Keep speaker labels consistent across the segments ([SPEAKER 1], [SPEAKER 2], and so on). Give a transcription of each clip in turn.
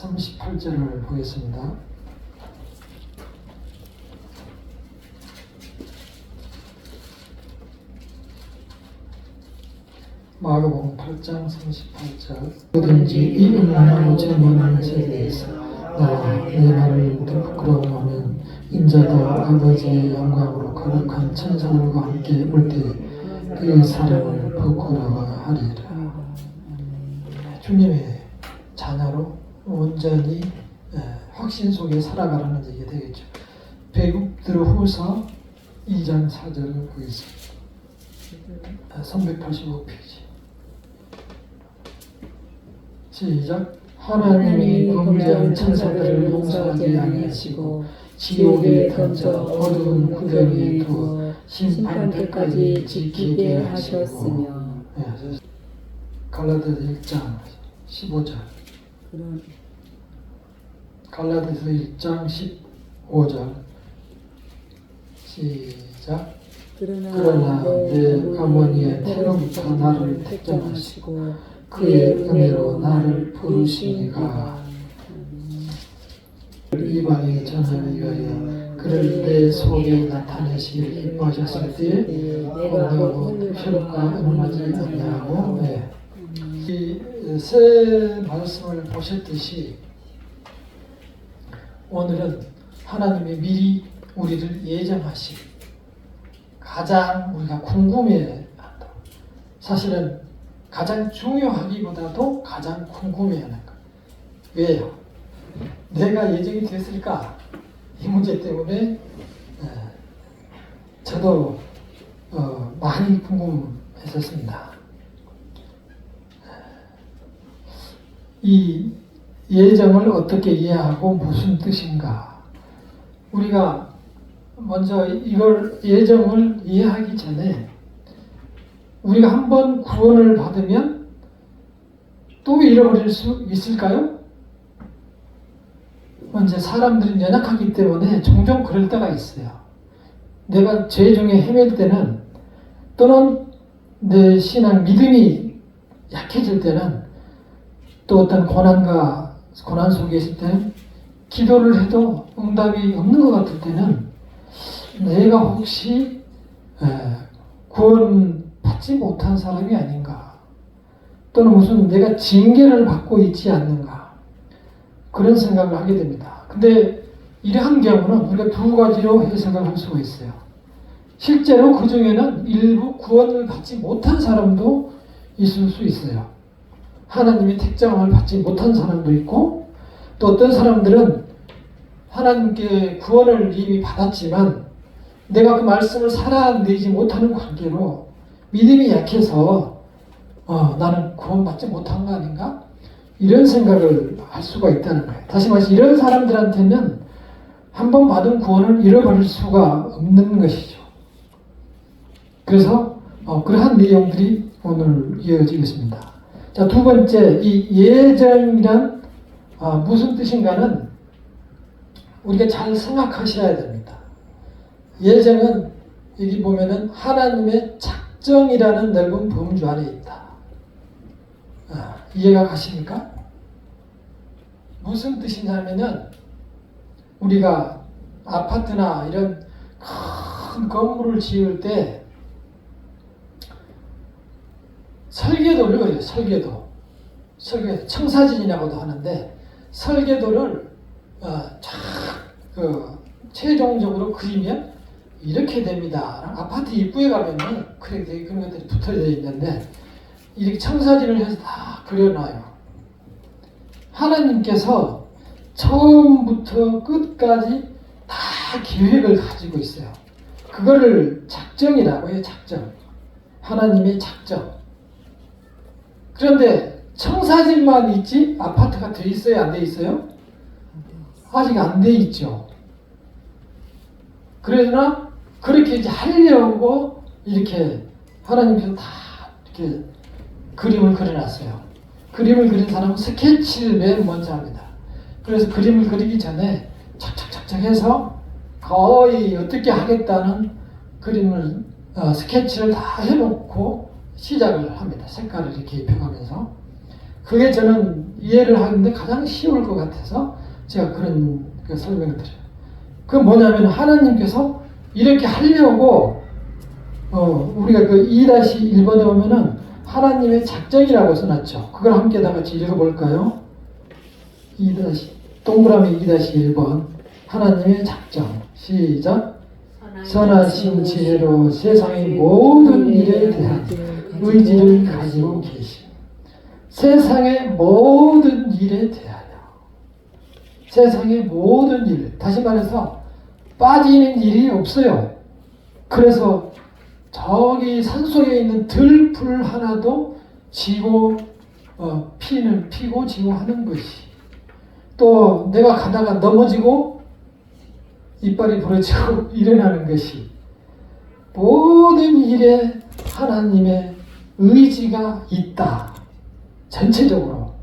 [SPEAKER 1] 38절을 보겠습니다. 마가복음 8장 38절. 누구든지 이 음란한 증언하는 세대에서 나와 내 말을 부끄러워하면 인자도 아버지의 영광으로 거룩한 천사들과 함께 올 때 그 사람을 부끄러워하리라. 주님의 자녀로 온전히 확신 속에 살아가라는 얘기가 되겠죠. 베드로후서 2장 4절을 보겠습니다. 385페이지. 시작. 하나님이 범죄한 천사들을 용서하지 아니하시고 지옥에 던져 어두운 구덩이에 두어 심판 때까지 지키게 하셨으며. 갈라디아서 1장 15절. 갈라디아서 1장 15절. 시작. 그러나 내 어머니의 태로부터 나를 택정하시고 그의 은혜로 나를 부르시니가 이방에 전하기 위하여 그를 내 속에 나타내시기를 기뻐하셨을 때에 온다고 혈육과 응하지 아니하고. 이 새 말씀을 보셨듯이 오늘은 하나님이 미리 우리를 예정하신 가장 우리가 궁금해한다. 사실은 가장 중요하기보다도 가장 궁금해하는 것. 왜요? 내가 예정이 됐을까? 이 문제 때문에 저도 많이 궁금했었습니다. 이 예정을 어떻게 이해하고 무슨 뜻인가? 우리가 먼저 이걸 예정을 이해하기 전에 우리가 한번 구원을 받으면 또 잃어버릴 수 있을까요? 먼저 사람들이 연약하기 때문에 종종 그럴 때가 있어요. 내가 죄 중에 헤맬 때는 또는 내 신앙 믿음이 약해질 때는 또 어떤 고난 속에 있을 때는 기도를 해도 응답이 없는 것 같을 때는 내가 혹시 구원 받지 못한 사람이 아닌가, 또는 무슨 내가 징계를 받고 있지 않는가, 그런 생각을 하게 됩니다. 근데 이러한 경우는 우리가 두 가지로 해석을 할 수가 있어요. 실제로 그 중에는 일부 구원을 받지 못한 사람도 있을 수 있어요. 하나님의 택정을 받지 못한 사람도 있고, 또 어떤 사람들은 하나님께 구원을 이미 받았지만 내가 그 말씀을 살아내지 못하는 관계로 믿음이 약해서 나는 구원받지 못한 거 아닌가? 이런 생각을 할 수가 있다는 거예요. 다시 말해서 이런 사람들한테는 한 번 받은 구원을 잃어버릴 수가 없는 것이죠. 그래서 그러한 내용들이 오늘 이어지겠습니다. 자, 두 번째, 이 예정이란 무슨 뜻인가는 우리가 잘 생각하셔야 됩니다. 예정은 여기 보면은 하나님의 작정이라는 넓은 범주 안에 있다. 이해가 가십니까? 무슨 뜻이냐면은 우리가 아파트나 이런 큰 건물을 지을 때 설계도를 그려요. 설계도 청사진이라고도 하는데 설계도를 최종적으로 그리면 이렇게 됩니다. 아파트 입구에 가면은 그런 것들이 붙어져 있는데 이렇게 청사진을 해서 다 그려놔요. 하나님께서 처음부터 끝까지 다 계획을 가지고 있어요. 그거를 작정이라고 해요. 작정. 하나님의 작정. 그런데 청사진만 있지 아파트가 돼 있어요? 안 돼 있어요? 아직 안 돼 있죠. 그러나 그렇게 이제 하려고 이렇게 하나님께서 다 이렇게 그림을 그려놨어요. 그림을 그린 사람은 스케치를 맨 먼저 합니다. 그래서 그림을 그리기 전에 착착착착 해서 거의 어떻게 하겠다는 그림을 스케치를 다 해놓고 시작을 합니다. 색깔을 이렇게 입혀가면서. 그게 저는 이해를 하는데 가장 쉬울 것 같아서 제가 그런 그 설명을 드려요. 그 뭐냐면 하나님께서 이렇게 하려고 우리가 그 2-1번에 보면은 하나님의 작정이라고 써놨죠. 그걸 함께 다 같이 읽어볼까요? 2- 동그라미 2-1번 하나님의 작정 시작. 선하신 지혜로 세상의 모든 일에 대한 의지를 가지고 계심. 세상의 모든 일에 대하여 세상의 모든 일, 다시 말해서 빠지는 일이 없어요. 그래서 저기 산속에 있는 들풀 하나도 지고 피는 피고 지고 하는 것이, 또 내가 가다가 넘어지고 이빨이 부러지고 일어나는 것이, 모든 일에 하나님의 의지가 있다. 전체적으로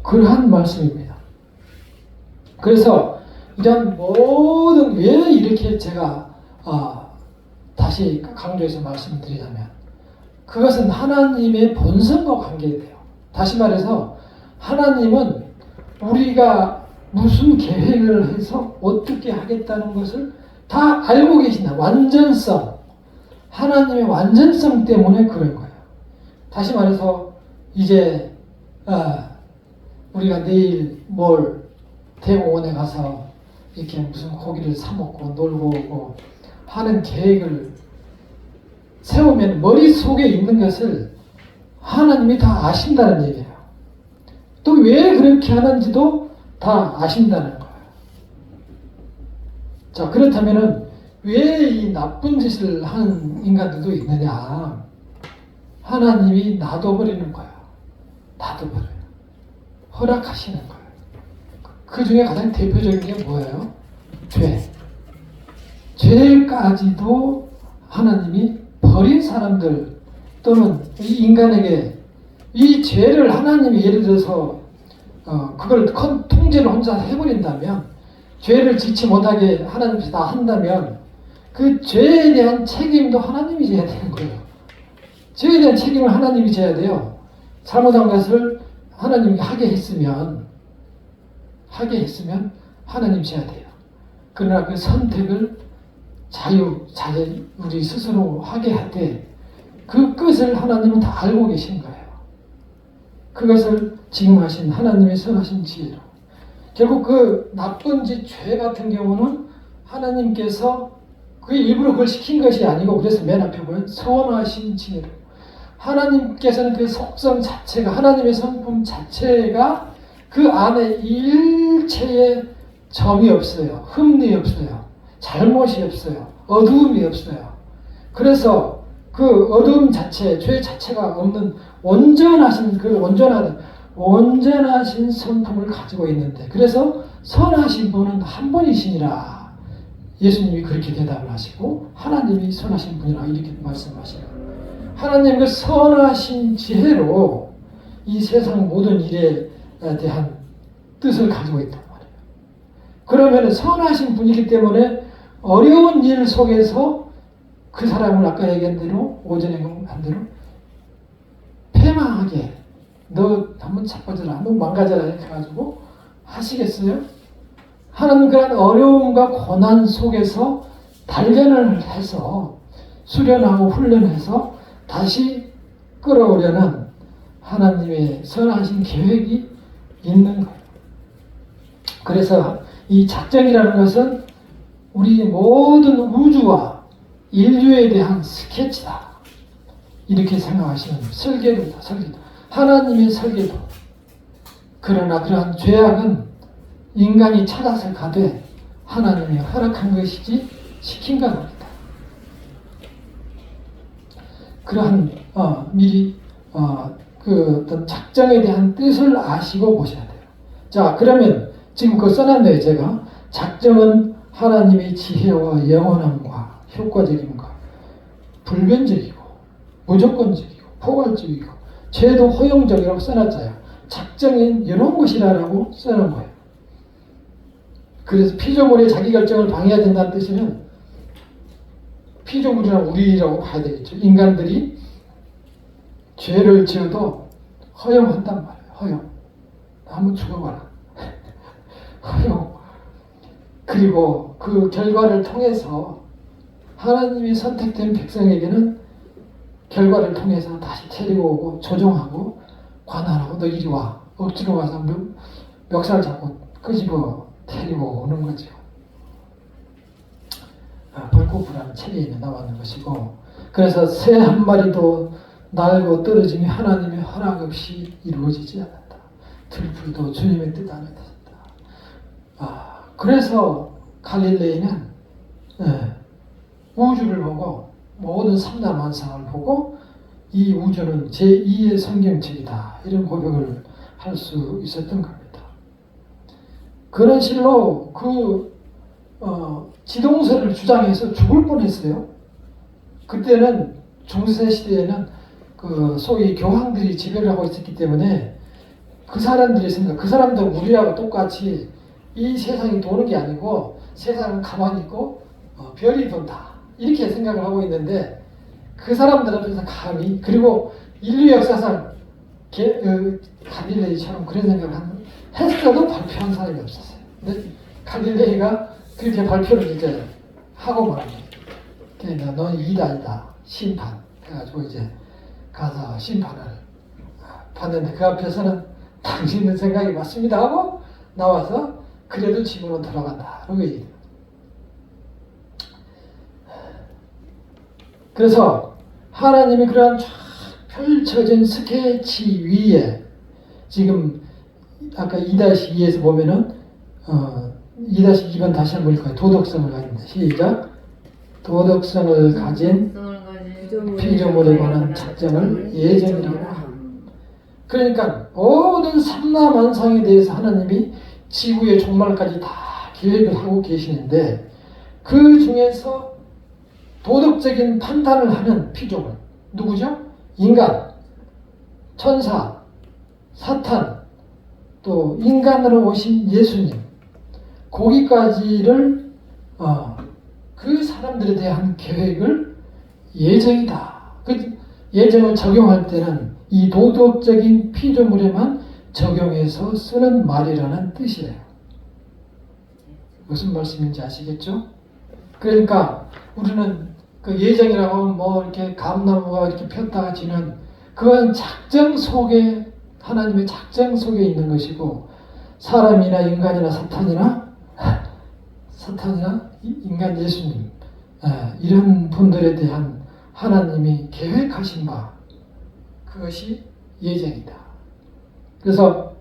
[SPEAKER 1] 그러한 말씀입니다. 그래서 이런 모든, 왜 이렇게 제가 다시 강조해서 말씀드리자면, 그것은 하나님의 본성과 관계돼요. 다시 말해서 하나님은 우리가 무슨 계획을 해서 어떻게 하겠다는 것을 다 알고 계신다. 완전성, 하나님의 완전성 때문에 그런 거예요. 다시 말해서 이제 우리가 내일 대공원에 가서 이렇게 무슨 고기를 사 먹고 놀고 오고 하는 계획을 세우면 머릿속에 있는 것을 하나님이 다 아신다는 얘기예요. 또 왜 그렇게 하는지도 다 아신다는 거예요. 자, 그렇다면은 왜 이 나쁜 짓을 하는 인간들도 있느냐? 하나님이 놔둬버리는 거예요. 놔둬버려요. 허락하시는 거예요. 그 중에 가장 대표적인 게 뭐예요? 죄. 죄까지도 하나님이 버린 사람들, 또는 이 인간에게 이 죄를 하나님이 예를 들어서 그걸 통제를 혼자 해버린다면, 죄를 지치 못하게 하나님께서 다 한다면 그 죄에 대한 책임도 하나님이 져야 되는 거예요. 죄에 대한 책임을 하나님이 져야 돼요. 잘못한 것을 하나님이 하게 했으면 하나님이 져야 돼요. 그러나 그 선택을 우리 스스로 하게 할 때 그 끝을 하나님은 다 알고 계신 거예요. 그것을 지금 하신 하나님의 선하신 지혜로, 결국 그 나쁜 짓, 죄 같은 경우는 하나님께서 그 일부러 그걸 시킨 것이 아니고, 그래서 맨 앞에 보면 선하신 지혜로, 하나님께서는 그 속성 자체가, 하나님의 성품 자체가 그 안에 일체의 점이 없어요. 흠이 없어요. 잘못이 없어요. 어두움이 없어요. 그래서 그 어두움 자체, 죄 자체가 없는 온전하신, 그 온전하신 성품을 가지고 있는데, 그래서 선하신 분은 한 분이시니라. 예수님이 그렇게 대답을 하시고, 하나님이 선하신 분이라 이렇게 말씀하시는 거예요. 하나님 그 선하신 지혜로 이 세상 모든 일에 대한 뜻을 가지고 있단 말이에요. 그러면 선하신 분이기 때문에 어려운 일 속에서 그 사람을 아까 얘기한 대로, 오전에 한 대로 패망하게, 너 한번 자빠져라, 한번 망가져라 이렇게 해가지고 하시겠어요? 하나님 그런 어려움과 고난 속에서 단련을 해서 수련하고 훈련해서 다시 끌어오려는 하나님의 선하신 계획이 있는 거예요. 그래서 이 작정이라는 것은 우리 모든 우주와 인류에 대한 스케치다. 이렇게 생각하시면 설계도다. 설계도. 하나님의 설계도. 그러나 그러한 죄악은 인간이 찾아서 가되 하나님이 허락한 것이지 시킨 건 아니다. 그러한 미리 그 어떤 작정에 대한 뜻을 아시고 보셔야 돼요. 자, 그러면 지금 그거 써놨네요. 제가 작정은 하나님의 지혜와 영원함과 효과적임과 불변적이고 무조건적이고 포괄적이고 죄도 허용적이라고 써놨잖아요. 작정은 이런 것이라고 써놓은 거예요. 그래서 피조물의 자기결정을 방해해야 된다는 뜻이면 피조물이란 우리라고 봐야 되겠죠. 인간들이 죄를 지어도 허용한단 말이에요. 허용. 한번 죽어봐라. 허용. 그리고 그 결과를 통해서 하나님이 선택된 백성에게는 결과를 통해서 다시 데리고 오고 조종하고 관할하고 너 이리 와. 억지로 와서 멱살 잡고 끄집어 데리고 오는 거죠. 벌코프라는 책에 나오는 것이고, 그래서 새 한 마리도 날고 떨어짐이 하나님의 허락 없이 이루어지지 않았다. 들풀도 주님의 뜻 안에 있었다. 그래서 갈릴레이는 우주를 보고 모든 삼라만상을 보고 이 우주는 제2의 성경책이다, 이런 고백을 할 수 있었던 겁니다. 그런 실로 지동설을 주장해서 죽을 뻔했어요. 그때는 중세 시대에는 소위 교황들이 지배를 하고 있었기 때문에 그 사람들이 생각, 그 사람도 우리하고 똑같이 이 세상이 도는 게 아니고 세상은 가만히 있고 별이 돈다, 이렇게 생각을 하고 있는데, 그 사람들 앞에서 감히, 그리고 인류 역사상 갈릴레이처럼 그런 생각을 했어도 발표한 사람이 없었어요. 근데 갈릴레이가 그렇게 발표를 이제 하고 말합니다. 그러니까 넌 이단이다, 심판 해가지고 이제 가서 심판을 받는데, 그 앞에서는 당신의 생각이 맞습니다 하고 나와서 그래도 지구로 돌아간다 그러고 얘기해요. 그래서 하나님이 그러한 쫙 펼쳐진 스케치 위에 지금 아까 2-2에서 보면은 2-2번 다시 한번 볼까요? 도덕성을 가진다. 시작. 도덕성을 가진 피조물에 관한 작정을 예정이라고 함. 그러니까 모든 삼라만상에 대해서 하나님이 지구의 종말까지 다 계획을 하고 계시는데, 그 중에서 도덕적인 판단을 하는 피조물 누구죠? 인간, 천사, 사탄, 또 인간으로 오신 예수님, 거기까지를 그 사람들에 대한 계획을 예정이다. 그 예정을 적용할 때는 이 도덕적인 피조물에만 적용해서 쓰는 말이라는 뜻이에요. 무슨 말씀인지 아시겠죠? 그러니까 우리는 그 예정이라고 하면 뭐 이렇게 감나무가 이렇게 폈다가 지는, 그건 작정 속에, 하나님의 작정 속에 있는 것이고, 사람이나 인간이나 사탄이나 인간 예수님, 이런 분들에 대한 하나님이 계획하신 바, 그것이 예정이다. 그래서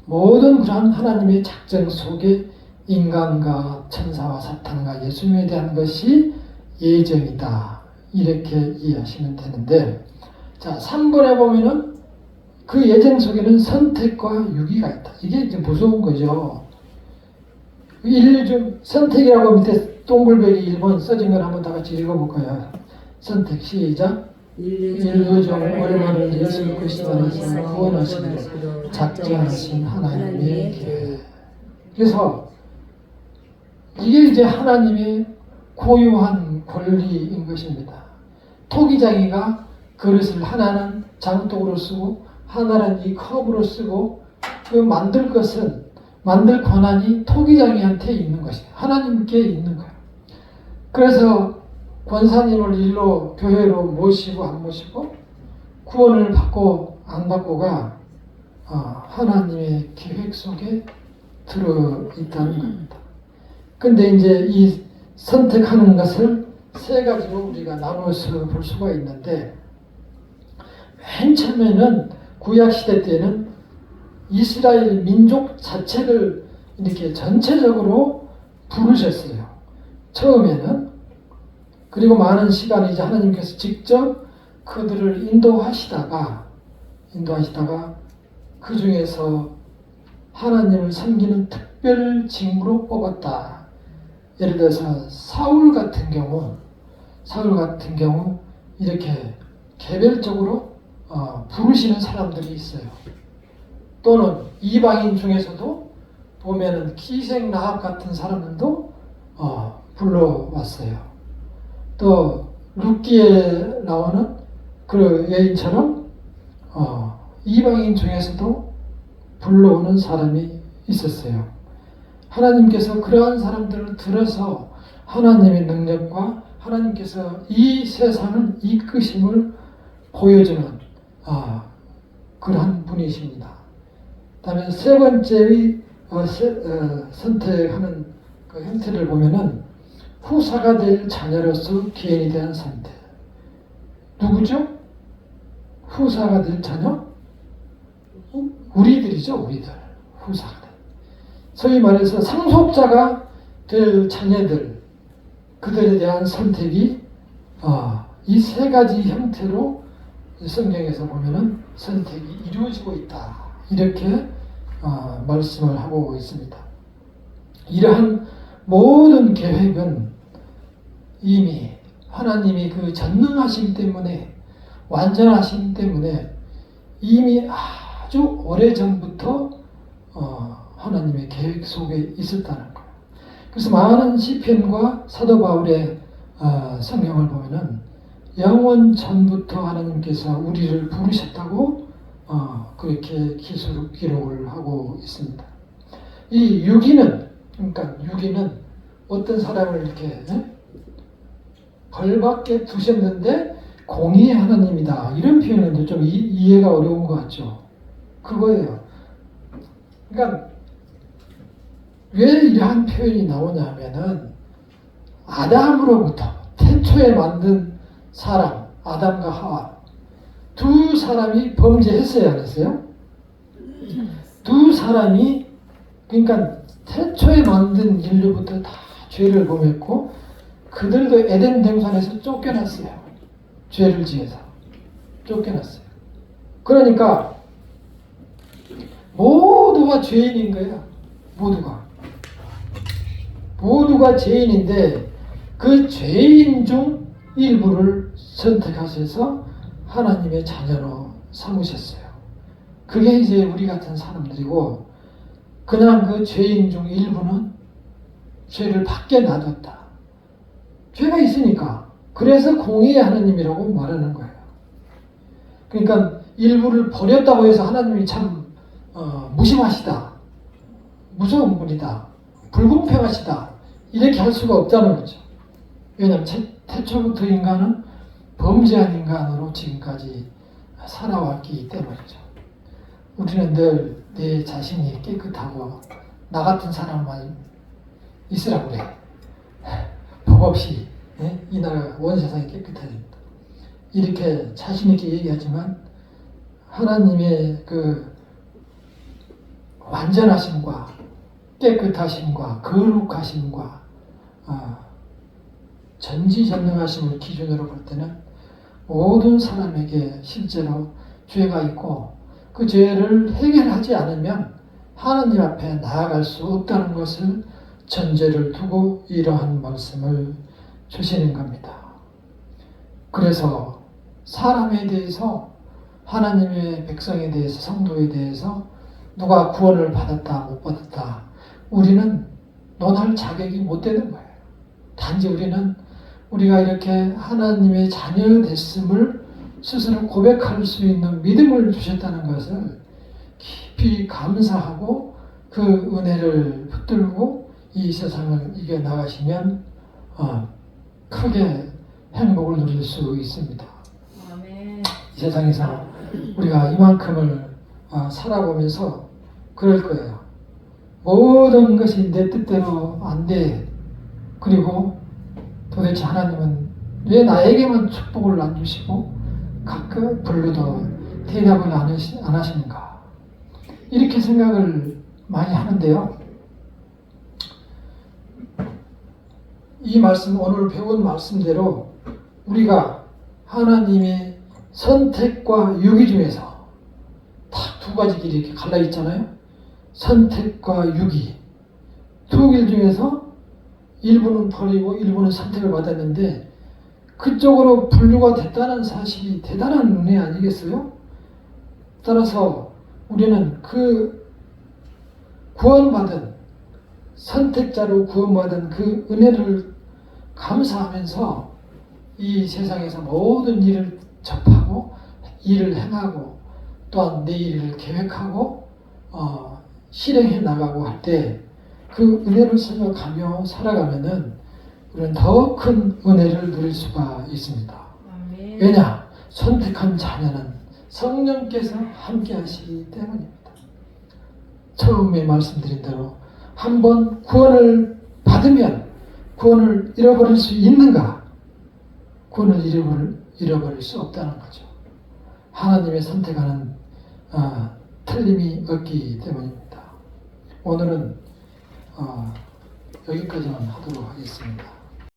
[SPEAKER 1] 모든 그러한 하나님의 작정 속에 인간과 천사와 사탄과 예수님에 대한 것이 예정이다, 이렇게 이해하시면 되는데, 자 3번에 보면은 그 예정 속에는 선택과 유기가 있다. 이게 좀 무서운 거죠. 선택이라고 밑에 동글베리 1번 써진 걸 한번 다 같이 읽어볼까요? 선택 시작. 인류 중 얼마든지 쓸 것이라는 구원하시기를 작정하신 하나님의 계획. 그래서 이게 이제 하나님의 고유한 권리인 것입니다. 토기장이가 그릇을 하나는 장독으로 쓰고 하나는 이 컵으로 쓰고, 그 만들 권한이 토기장이한테 있는 것이에요. 하나님께 있는 거예요. 그래서 권사님을 일로 교회로 모시고 안 모시고, 구원을 받고 안 받고가 하나님의 계획 속에 들어있다는 겁니다. 근데 이제 이 선택하는 것을 세 가지로 우리가 나누어서 볼 수가 있는데, 맨 처음에는 구약시대 때는 이스라엘 민족 자체를 이렇게 전체적으로 부르셨어요. 처음에는. 그리고 많은 시간을 이제 하나님께서 직접 그들을 인도하시다가 그 중에서 하나님을 섬기는 특별 직무로 뽑았다. 예를 들어서 사울 같은 경우 이렇게 개별적으로 부르시는 사람들이 있어요. 또는 이방인 중에서도 보면은 기생 라합 같은 사람들도 불러왔어요. 또 룻기에 나오는 그 여인처럼 이방인 중에서도 불러오는 사람이 있었어요. 하나님께서 그러한 사람들을 들어서 하나님의 능력과 하나님께서 이 세상을 이끄심을 보여주는 그러한 분이십니다. 다음에 세 번째의 선택하는 그 형태를 보면은 후사가 될 자녀로서 기인에 대한 선택. 누구죠? 후사가 될 자녀? 우리들이죠, 우리들. 후사가 될. 소위 말해서 상속자가 될 자녀들, 그들에 대한 선택이 이 세 가지 형태로 성경에서 보면은 선택이 이루어지고 있다. 이렇게 말씀을 하고 있습니다. 이러한 모든 계획은 이미 하나님이 그 전능하심 때문에, 완전하심 때문에 이미 아주 오래전부터 하나님의 계획 속에 있었다는 거예요. 그래서 많은 시편과 사도 바울의 성경을 보면은 영원 전부터 하나님께서 우리를 부르셨다고 그렇게 기록을 하고 있습니다. 이 유기는, 그러니까 유기는 어떤 사람을 이렇게 벌받게 두셨는데 공의의 하나님이다, 이런 표현은 좀 이해가 어려운 것 같죠. 그거예요. 그러니까 왜 이러한 표현이 나오냐 하면은 아담으로부터 태초에 만든 사람, 아담과 하와 두 사람이 범죄했어요, 안 했어요? 두 사람이, 그러니까 태초에 만든 인류부터 다 죄를 범했고 그들도 에덴 동산에서 쫓겨났어요. 죄를 지어서 쫓겨났어요. 그러니까 모두가 죄인인 거야. 모두가 죄인인데 그 죄인 중 일부를 선택하셔서 하나님의 자녀로 삼으셨어요. 그게 이제 우리 같은 사람들이고, 그냥 그 죄인 중 일부는 죄를 밖에 놔뒀다. 죄가 있으니까. 그래서 공의의 하나님이라고 말하는 거예요. 그러니까 일부를 버렸다고 해서 하나님이 참 무심하시다, 무서운 분이다, 불공평하시다, 이렇게 할 수가 없다는 거죠. 왜냐하면 태초부터 인간은 범죄한 인간으로 지금까지 살아왔기 때문이죠. 우리는 늘 내 자신이 깨끗하고 나 같은 사람만 있으라고 그래. 법 없이 이 나라 온 세상이 깨끗해집니다. 이렇게 자신 있게 얘기하지만 하나님의 그 완전하심과 깨끗하심과 거룩하심과 전지전능하심을 기준으로 볼 때는 모든 사람에게 실제로 죄가 있고 그 죄를 해결하지 않으면 하나님 앞에 나아갈 수 없다는 것을 전제를 두고 이러한 말씀을 주시는 겁니다. 그래서 사람에 대해서, 하나님의 백성에 대해서, 성도에 대해서 누가 구원을 받았다 못 받았다 우리는 논할 자격이 못 되는 거예요. 단지 우리는 우리가 이렇게 하나님의 자녀 됐음을 스스로 고백할 수 있는 믿음을 주셨다는 것을 깊이 감사하고 그 은혜를 붙들고 이 세상을 이겨나가시면 크게 행복을 누릴 수 있습니다. 아멘. 이 세상에서 우리가 이만큼을 살아보면서 그럴 거예요. 모든 것이 내 뜻대로 안 돼. 그리고 도대체 하나님은 왜 나에게만 축복을 안 주시고 가끔 불러도 대답을 안 하시는가, 이렇게 생각을 많이 하는데요. 이 말씀, 오늘 배운 말씀대로 우리가 하나님의 선택과 유기 중에서 딱 두 가지 길이 이렇게 갈라 있잖아요. 선택과 유기 두 길 중에서 일부는 버리고 일부는 선택을 받았는데 그쪽으로 분류가 됐다는 사실이 대단한 은혜 아니겠어요? 따라서 우리는 그 구원받은, 선택자로 구원받은 그 은혜를 감사하면서 이 세상에서 모든 일을 접하고 일을 행하고 또한 내일을 계획하고 실행해 나가고 할 때 그 은혜를 생각하며 살아가면은 우리는 더 큰 은혜를 누릴 수가 있습니다.
[SPEAKER 2] 아멘.
[SPEAKER 1] 왜냐? 선택한 자녀는 성령께서 함께 하시기 때문입니다. 처음에 말씀드린 대로 한번 구원을 받으면 구원을 잃어버릴 수 있는가? 구원을 잃어버릴 수 없다는 거죠. 하나님의 선택하는 틀림이 없기 때문입니다. 오늘은 여기까지만 하도록 하겠습니다.